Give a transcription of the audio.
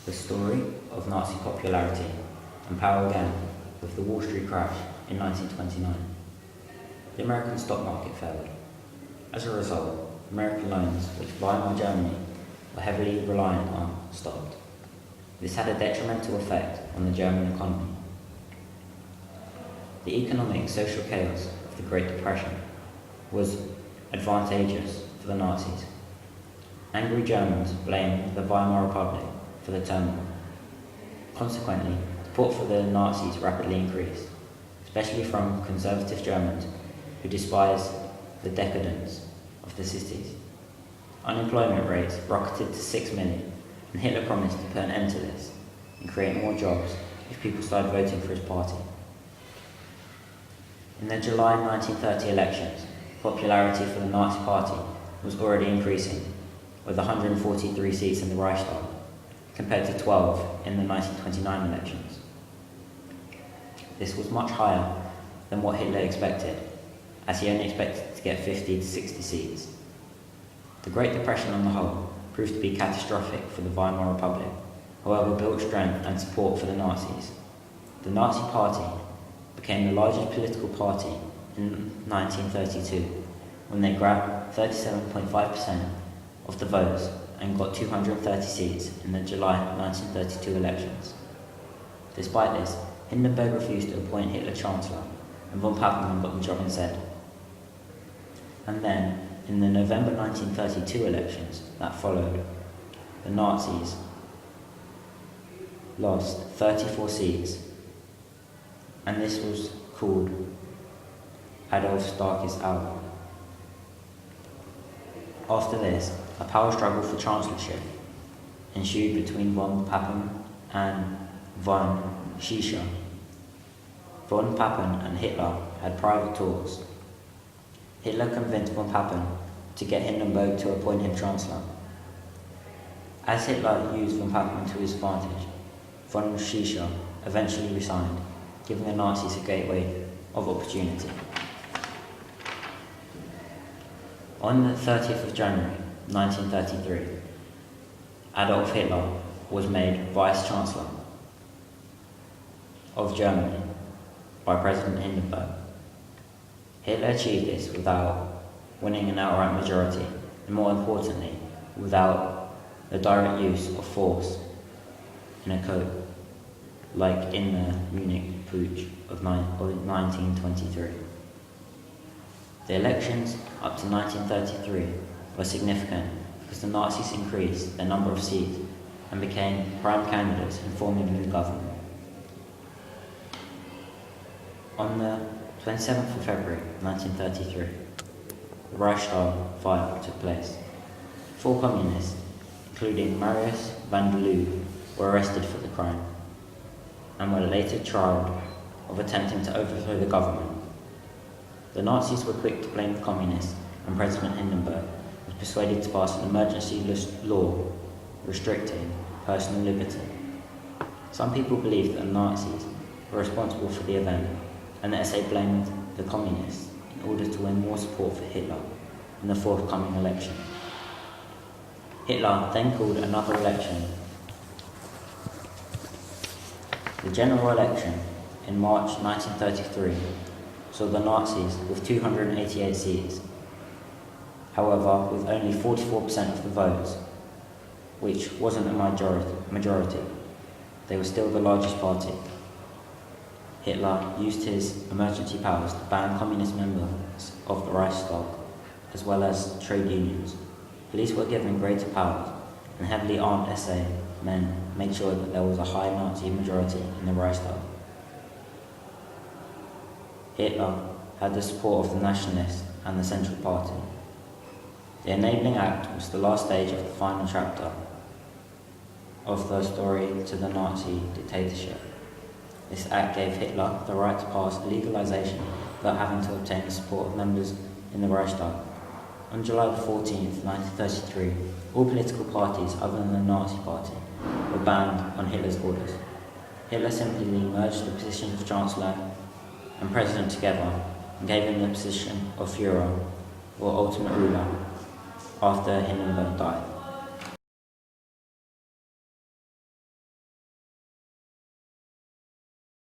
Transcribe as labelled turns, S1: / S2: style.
S1: The story of Nazi popularity and power again with the Wall Street crash in 1929. The American stock market failed. As a result, American loans, which Weimar Germany were heavily reliant on, stopped. This had a detrimental effect on the German economy. The economic and social chaos of the Great Depression was advantageous for the Nazis. Angry Germans blamed the Weimar Republic for the turmoil. Consequently, support for the Nazis rapidly increased, especially from conservative Germans who despised the decadence of the cities. Unemployment rates rocketed to 6 million, and Hitler promised to put an end to this and create more jobs if people started voting for his party. In the July 1930 elections, popularity for the Nazi Party was already increasing, with 143 seats in the Reichstag, compared to 12 in the 1929 elections. This was much higher than what Hitler expected, as he only expected to get 50 to 60 seats. The Great Depression on the whole proved to be catastrophic for the Weimar Republic, however built strength and support for the Nazis. The Nazi Party became the largest political party in 1932, when they grabbed 37.5% of the votes and got 230 seats in the July 1932 elections. Despite this, Hindenburg refused to appoint Hitler Chancellor, and von Papen got the job instead. And then, in the November 1932 elections that followed, the Nazis lost 34 seats, and this was called Adolf Stark is out. After this, a power struggle for chancellorship ensued between von Papen and von Schirach. Von Papen and Hitler had private talks. Hitler convinced von Papen to get Hindenburg to appoint him chancellor. As Hitler used von Papen to his advantage, von Schirach eventually resigned, giving the Nazis a gateway of opportunity. On the 30th of January 1933, Adolf Hitler was made Vice-Chancellor of Germany by President Hindenburg. Hitler achieved this without winning an outright majority, and more importantly, without the direct use of force in a coup, like in the Munich Putsch of 1923. The elections up to 1933 were significant because the Nazis increased their number of seats and became prime candidates in forming a new government. On the 27th of February 1933, the Reichstag fire took place. 4 communists, including Marius van der Lubbe, were arrested for the crime and were later tried of attempting to overthrow the government. The Nazis were quick to blame the communists, and President Hindenburg was persuaded to pass an emergency law restricting personal liberty. Some people believed that the Nazis were responsible for the event, and the SA blamed the communists in order to win more support for Hitler in the forthcoming election. Hitler then called another election. The general election in March 1933 saw the Nazis with 288 seats. However, with only 44% of the votes, which wasn't a majority, they were still the largest party. Hitler used his emergency powers to ban communist members of the Reichstag, as well as trade unions. Police were given greater powers, and heavily armed SA men made sure that there was a high Nazi majority in the Reichstag. Hitler had the support of the Nationalists and the Central Party. The Enabling Act was the last stage of the final chapter of the story to the Nazi dictatorship. This act gave Hitler the right to pass legalization without having to obtain the support of members in the Reichstag. On July 14, 1933, all political parties other than the Nazi Party were banned on Hitler's orders. Hitler simply merged the positions of Chancellor and President together and gave him the position of Führer, or ultimate ruler, after Hindenburg died.